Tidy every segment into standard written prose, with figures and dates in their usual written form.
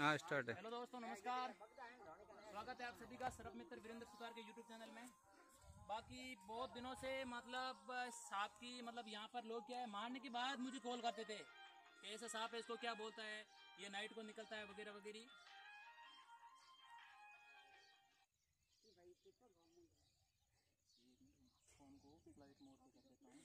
हाँ स्टार्ट है। हेलो दोस्तों, नमस्कार। स्वागत है आप सभी का सरब मित्र वीरेंद्र सुतार के यूट्यूब चैनल में। बाकी बहुत दिनों से मतलब सांप की यहाँ पर लोग क्या है मारने के बाद मुझे कॉल करते थे कि ऐसा सांप है, इसको क्या बोलता है, ये नाइट को निकलता है वगैरह वगैरह। फोन को फ्लाइट मोड पे कर देता हूँ।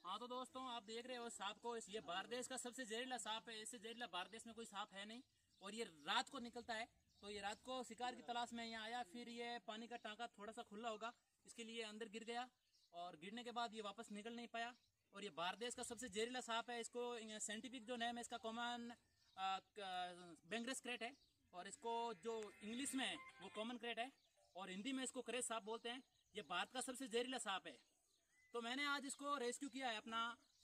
हाँ तो दोस्तों, आप देख रहे हो सांप को, ये भारत देश का सबसे जहरीला सांप है। इससे जहरीला भारत देश में कोई सांप है नहीं। और ये रात को निकलता है, तो ये रात को शिकार की तलाश में यहाँ आया। फिर ये पानी का टांका थोड़ा सा खुला होगा, इसके लिए अंदर गिर गया और गिरने के बाद ये वापस निकल नहीं पाया। और ये भारत देश का सबसे जहरीला सांप है। इसको साइंटिफिक जो नेम है इसका कॉमन बेंग्रेस क्रेट है, और इसको जो इंग्लिश में वो कॉमन क्रेट है, और हिंदी में इसको क्रेट सांप बोलते हैं। ये भारत का सबसे जहरीला सांप है। तो मैंने आज इसको रेस्क्यू किया है अपना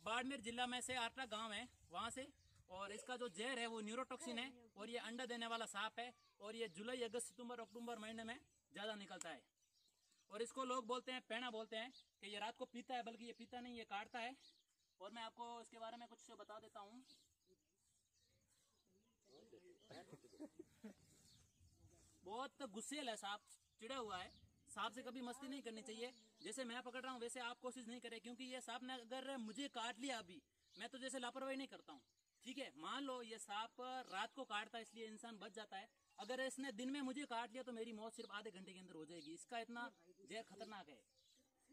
बाड़मेर जिला में से आटरा गांव है वहां से। और इसका जो जहर है वो न्यूरोटॉक्सिन है, और ये अंडा देने वाला सांप है। और ये जुलाई, अगस्त, सितंबर, अक्टूबर महीने में ज्यादा निकलता है। और इसको लोग बोलते हैं, पैना बोलते हैं, कि ये रात को पीता है, बल्कि ये पीता नहीं, ये काटता है। और मैं आपको इसके बारे में कुछ बता देता हूँ। बहुत गुस्सेल है सांप, चिड़ा हुआ है। सांप से कभी मस्ती नहीं करनी चाहिए। जैसे मैं पकड़ रहा हूँ वैसे आप कोशिश नहीं करें, क्योंकि ये सांप ने अगर मुझे काट लिया अभी, मैं तो जैसे लापरवाही नहीं करता हूँ, ठीक है। मान लो ये सांप रात को काटता है, इसलिए इंसान बच जाता है। अगर इसने दिन में मुझे काट लिया तो मेरी मौत सिर्फ आधे घंटे के अंदर हो जाएगी। इसका इतना जहर खतरनाक है।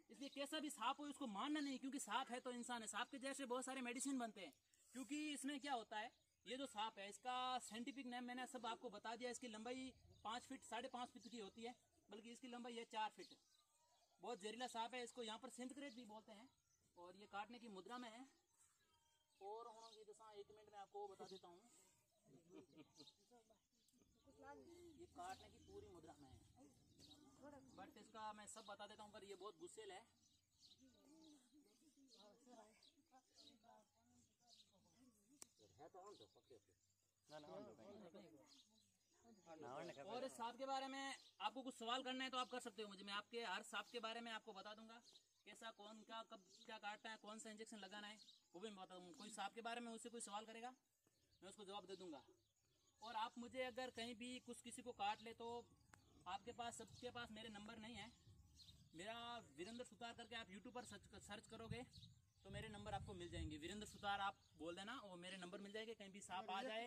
इसलिए कैसा भी सांप हो इसको मारना नहीं, क्योंकि सांप है तो इंसान है। सांप के जैसे बहुत सारे मेडिसिन बनते हैं, क्योंकि इसमें क्या होता है, ये जो सांप है इसका साइंटिफिक नेम मैंने सब आपको बता दिया। इसकी लंबाई 5 फीट 5.5 फीट की होती है, बल्कि इसकी लंबाई है 4 फीट। बहुत जहरीला सांप है। इसको यहाँ पर सिंध क्रेट भी बोलते हैं। और ये काटने की मुद्रा में है। और ये दशा 1 मिनट में आपको बता देता हूँ। ये काटने की पूरी मुद्रा में है, बट इसका मैं सब बता देता हूँ। पर ये बहुत गुस्सेल है। और इस सांप के बारे में आपको कुछ सवाल करना है तो आप कर सकते हो मुझे। मैं आपके हर सांप के बारे में आपको बता दूंगा, कैसा, कौन क्या, कब क्या काटता है, कौन सा इंजेक्शन लगाना है, वो भी मैं बता दूंगा। कोई सांप के बारे में उससे कोई सवाल करेगा, मैं उसको जवाब दे दूंगा। और आप मुझे अगर कहीं भी कुछ किसी को काट ले तो आपके पास, सबके पास मेरे नंबर नहीं है। मेरा वीरेंद्र सुतार करके आप यूट्यूब पर सर्च करोगे तो मेरे नंबर आपको मिल जाएंगे। वीरेंद्र सुतार आप बोल देना और मेरे नंबर मिल जाएंगे। कहीं भी सांप आ जाए,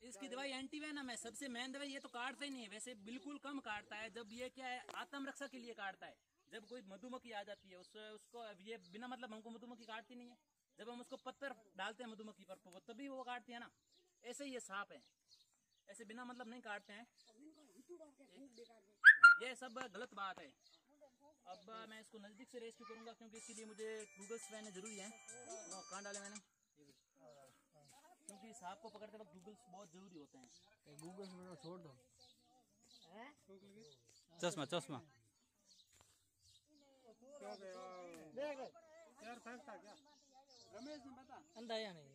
इसकी दवाई एंटीवेनम है, सबसे मेन दवाई। ये तो काटता ही नहीं है, वैसे बिल्कुल कम काटता है। जब ये क्या है, आत्मरक्षा के लिए काटता है। जब कोई मधुमक्खी आ जाती है उसको ये बिना मतलब हमको मधुमक्खी काटती नहीं है। जब हम उसको पत्थर डालते हैं मधुमक्खी पर तभी वो काटती है ना। ऐसे ही ये सांप है, ऐसे बिना मतलब नहीं काटते हैं। ये सब गलत बात है। अब मैं इसको नज़दीक से रेस्क्यू करूंगा क्योंकि इसके लिए मुझे गूगल्स मैंने जरूरी है। वो कहाँ डाले मैंने, क्योंकि सांप को पकड़ते वक्त गूगल्स बहुत जरूरी होते हैं। गूगल्स छोड़ दो, चश्मा चश्मा अंधा या नहीं,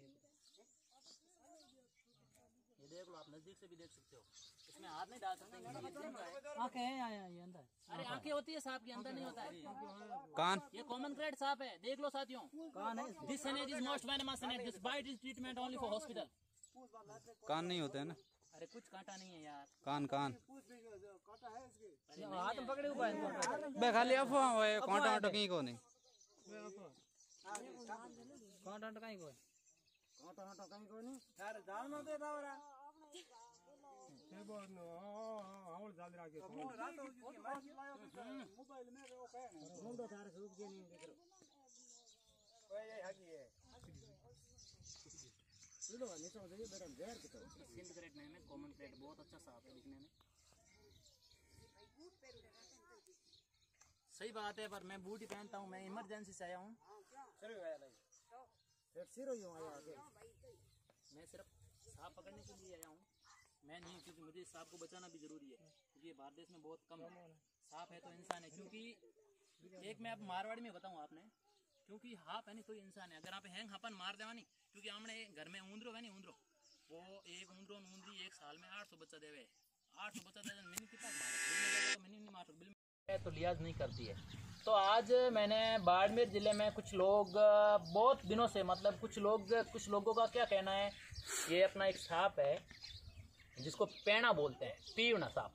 ये देख लो, आप नजदीक से भी देख सकते हो, इसमें हाथ नहीं डाल सकते। आंखें हैं ये अंदर, अरे आंखें होती है सांप की, अंदर नहीं होता है। कान, ये कॉमन क्रेट सांप है, देख लो साथियों। कान है, this snake is most venomous snake, this bite is treatment only for hospital. कान नहीं होते हैं ना? अरे कुछ कांटा नहीं है यार, कान कान हाथ में पकड़े हुआ है बे, खाली अफवाह है, कांटा वांटा कहीं को नहीं। कांटा कहीं को नहीं यार, जान ना दे दावरा मोबाइल में वो कहे मुंडो थारे सूप के नहीं दिख रहा ओए ये हाकी है लो नीचे हो जाइए बेटा, जहर की तरह। सिंध क्रेट नहीं में कॉमन क्रेट बहुत अच्छा सांप है दिखने में, सही बात है, पर मैं बूट ही पहनता हूँ, मैं इमरजेंसी से आया हूँ। मैं सिर्फ सांप पकड़ने के लिए आया हूँ, मैं नहीं, क्योंकि मुझे सांप को बचाना भी जरूरी है, क्योंकि ये भारत देश में बहुत कम सांप है तो इंसान है। क्योंकि एक मैं अब मारवाड़ी में बताऊँ आपने, क्योंकि हाफ है नहीं तो इंसान है, अगर आप हैंग हापन मार देवा नहीं, क्योंकि हमने घर में ऊंदरो है नहीं, ऊंदरो वो एक ऊंदरो ऊंदरी एक साल में 800 बच्चा देवे, 800 बच्चा दे मैंने कितना मारा, मैंने नहीं मार सकता तो लिहाज नहीं करती है। तो आज मैंने बाड़मेर ज़िले में कुछ लोग बहुत दिनों से, मतलब कुछ लोगों का क्या कहना है, ये अपना एक सांप है जिसको पैना बोलते हैं, पीवना सांप,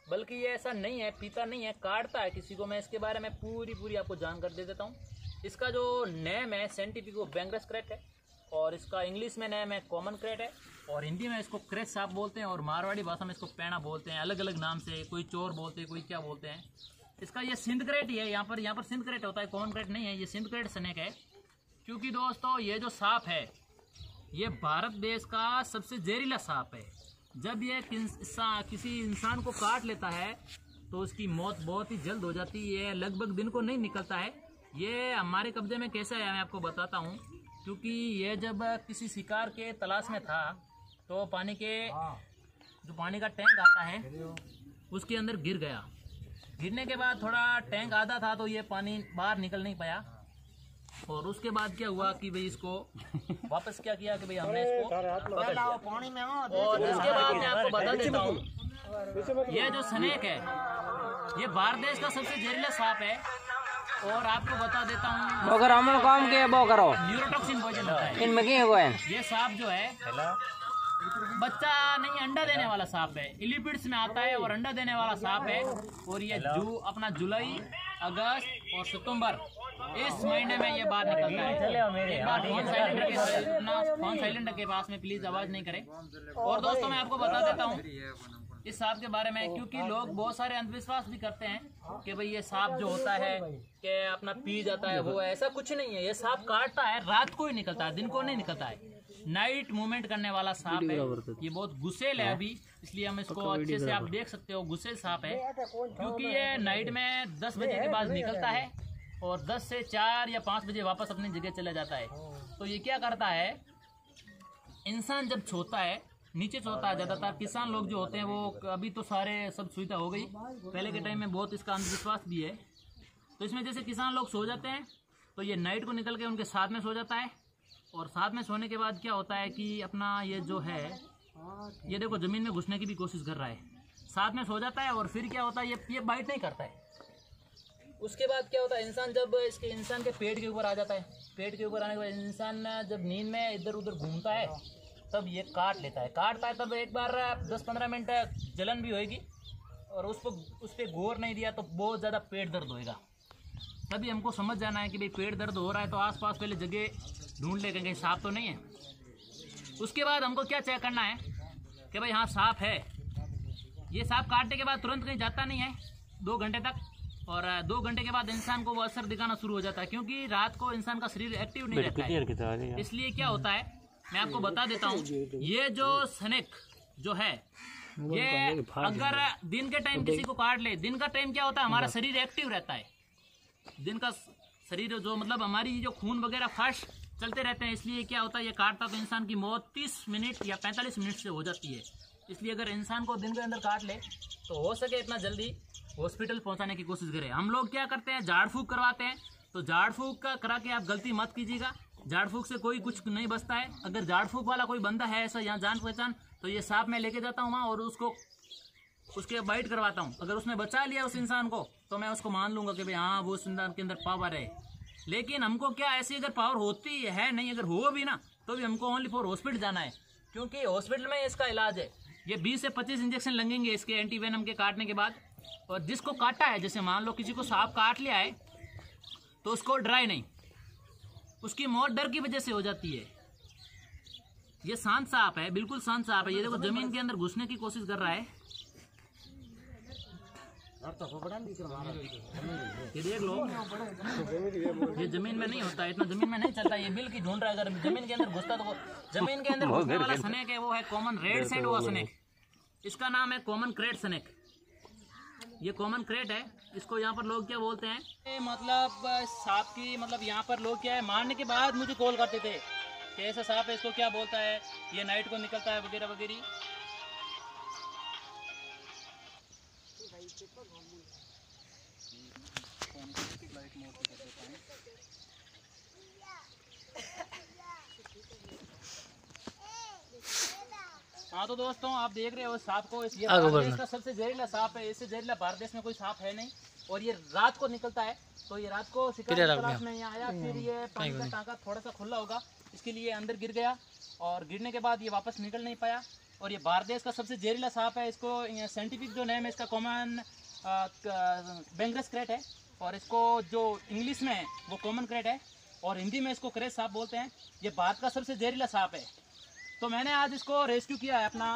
बल्कि ये ऐसा नहीं है, पीता नहीं है, काटता है किसी को। मैं इसके बारे में पूरी आपको जानकारी दे देता हूँ। इसका जो नेम है साइंटिफिक वो बैंगरस क्रेट है, और इसका इंग्लिश में नेम है कॉमन क्रेट है, और हिंदी में इसको क्रेट सांप बोलते हैं, और मारवाड़ी भाषा में इसको पैना बोलते हैं, अलग अलग नाम से, कोई चोर बोलते हैं, कोई क्या बोलते हैं। इसका ये सिंध क्रेट ही है, यहाँ पर सिंध क्रेट होता है, कॉमन क्रेट नहीं है, ये सिंध क्रेट स्नेक है। क्योंकि दोस्तों ये जो सांप है ये भारत देश का सबसे जहरीला सांप है। जब ये किसी इंसान को काट लेता है तो उसकी मौत बहुत ही जल्द हो जाती है, लगभग दिन को नहीं निकलता है। ये हमारे कब्जे में कैसा है मैं आपको बताता हूँ। क्योंकि ये जब किसी शिकार के तलाश में था तो पानी का टैंक आता है उसके अंदर गिर गया। गिरने के बाद थोड़ा टैंक आधा था तो ये पानी बाहर निकल नहीं पाया, और उसके बाद क्या हुआ कि भाई इसको वापस क्या किया कि भाई हमने इसको पकड़ लिया। और इसके बाद मैं आपको बता देता हूँ, ये जो स्नेक है ये भारत देश का सबसे जहरीला सांप है। और आपको बता देता हूँ, अगर हम काम के वो करो न्यूरोटॉक्सिन पॉइजन होता है इनमें क्या हुआ है। ये सांप जो है बच्चा नहीं अंडा देने वाला सांप है, इलिपिड्स में आता है और अंडा देने वाला सांप है। और ये अपना जुलाई, अगस्त और सितंबर इस महीने में ये बाहर निकलता है। फोन साइलेंट के पास में प्लीज आवाज नहीं करें। और दोस्तों मैं आपको बता देता हूँ इस सांप के बारे में, क्योंकि लोग बहुत सारे अंधविश्वास भी करते हैं कि भाई ये सांप जो होता है कि अपना पी जाता है, वो ऐसा कुछ नहीं है। ये सांप काटता है, रात को ही निकलता है, दिन को नहीं निकलता है। नाइट मूवमेंट करने वाला सांप है। ये बहुत गुस्सेल है अभी, इसलिए हम इसको अच्छे से आप देख सकते हो, गुस्सेल सांप है। क्योंकि ये नाइट में 10 बजे के बाद निकलता है और 10 से 4 या 5 बजे वापस अपनी जगह चला जाता है। तो ये क्या करता है, इंसान जब सोता है नीचे सोता है, ज्यादातर किसान लोग जो होते हैं वो, अभी तो सब सुविधा हो गई, पहले के टाइम में बहुत इसका अंधविश्वास भी है। तो इसमें जैसे किसान लोग सो जाते हैं तो ये नाइट को निकल के उनके साथ में सो जाता है, और साथ में सोने के बाद क्या होता है कि अपना ये जो है, ये देखो जमीन में घुसने की भी कोशिश कर रहा है, साथ में सो जाता है। और फिर क्या होता है, ये बाइट नहीं करता है। उसके बाद क्या होता है, इंसान के पेट के ऊपर आ जाता है। पेट के ऊपर आने के बाद इंसान जब नींद में इधर उधर घूमता है तब ये काटता है। तब एक बार 10-15 मिनट जलन भी होगी, और उस पर गौर नहीं दिया तो बहुत ज़्यादा पेट दर्द होएगा। तभी हमको समझ जाना है कि भाई पेट दर्द हो रहा है तो आसपास पहले जगह ढूंढ ले, कहीं सांप तो नहीं है। उसके बाद हमको क्या चेक करना है कि भाई हाँ सांप है। ये सांप काटने के बाद तुरंत कहीं जाता नहीं है 2 घंटे तक, और 2 घंटे के बाद इंसान को वो असर दिखाना शुरू हो जाता है, क्योंकि रात को इंसान का शरीर एक्टिव नहीं रहता है। इसलिए क्या होता है मैं आपको बता देता हूँ, ये जो स्नेक जो है ये अगर दिन के टाइम किसी को काट ले, दिन का टाइम क्या होता है, हमारा शरीर एक्टिव रहता है। दिन का शरीर जो मतलब हमारी जो खून वगैरह फास्ट चलते रहते हैं, इसलिए क्या होता है, ये काटता तो इंसान की मौत 30 मिनट या 45 मिनट से हो जाती है। इसलिए अगर इंसान को दिन के अंदर काट ले तो हो सके इतना जल्दी हॉस्पिटल पहुंचाने की कोशिश करें। हम लोग क्या करते हैं, झाड़ फूक करवाते हैं। तो झाड़ फूक का करा के आप गलती मत कीजिएगा, झाड़ फूक से कोई कुछ नहीं बचता है। अगर झाड़ फूक वाला कोई बंदा है ऐसा यहाँ जान पहचान, तो ये सांप मैं लेके जाता हूँ वहाँ और उसके बाइट करवाता हूँ। अगर उसने बचा लिया उस इंसान को तो मैं उसको मान लूंगा कि भाई हाँ वो उस इंसान के अंदर पावर है। लेकिन हमको क्या ऐसी अगर पावर होती है नहीं, अगर हो भी ना तो भी हमको ओनली फॉर हॉस्पिटल जाना है, क्योंकि हॉस्पिटल में इसका इलाज है। ये 20 से 25 इंजेक्शन लगेंगे इसके एंटीवेनम के काटने के बाद। और जिसको काटा है, जैसे मान लो किसी को सांप काट लिया है तो उसको डराए नहीं, उसकी मौत डर की वजह से हो जाती है। ये शांत सांप है, बिल्कुल शांत सांप है। ये देखो जमीन के अंदर घुसने की कोशिश कर रहा है, ये देख लो। ये जमीन में नहीं होता, इतना जमीन में नहीं चलता, ये बिल की ढूंढ रहा है। अगर जमीन के अंदर घुसता तो वो जमीन के अंदर घुसने वाला स्नेक है, वो है कॉमन रेड सेड हुआ स्नेक। इसका नाम है कॉमन क्रेट स्नेक। ये कॉमन क्रेट है, इसको यहाँ पर लोग क्या बोलते हैं, मतलब सांप की मतलब यहाँ पर लोग क्या है, मारने के बाद मुझे कॉल करते थे कि ऐसा सांप है, इसको क्या बोलता है, ये नाइट को निकलता है वगैरह वगैरह। हाँ तो दोस्तों आप देख रहे हो सांप को, ये भारत देश का सबसे जहरीला सांप है। इससे जहरीला भारत देश में कोई सांप है नहीं। और ये रात को निकलता है, तो ये रात को शिकार की तलाश में यहाँ आया, फिर ये पानी का टांका थोड़ा सा खुला होगा, इसके लिए अंदर गिर गया और गिरने के बाद ये वापस निकल नहीं पाया। और ये भारत देश का सबसे जहरीला सांप है। इसको साइंटिफिक जो नेम है इसका कॉमन बेंगरस क्रेट है, और इसको जो इंग्लिश में है वो कॉमन क्रेट है, और हिंदी में इसको क्रेट सांप बोलते हैं। ये भारत का सबसे जहरीला सांप है। तो मैंने आज इसको रेस्क्यू किया है अपना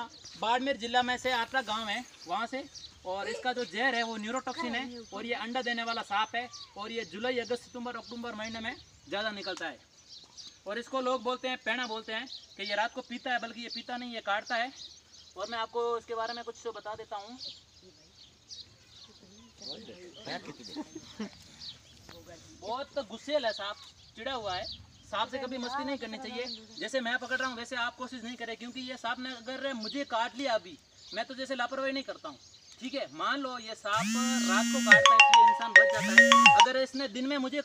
बाड़मेर जिला में से आटरा गांव है वहाँ से। और इसका जो जहर है वो न्यूरोटॉक्सिन है, और ये अंडा देने वाला सांप है, और ये जुलाई अगस्त सितंबर अक्टूबर महीने में ज़्यादा निकलता है। और इसको लोग बोलते हैं, पैना बोलते हैं, कि ये रात को पीता है, बल्कि ये पीता नहीं, ये काटता है। और मैं आपको इसके बारे में कुछ बता देता हूँ। बहुत गुस्सेल है सांप, चिड़ा हुआ है। सांप से कभी मस्ती नहीं करनी चाहिए। जैसे मैं पकड़ रहा हूँ वैसे आप कोशिश नहीं करें, क्योंकि ये सांप ने अगर मुझे काट लिया अभी, मैं तो जैसे लापरवाही नहीं करता हूँ, ठीक है। मान लो ये सांप रात को काटता है इसलिए इंसान बच जाता है, अगर इसने दिन में मुझे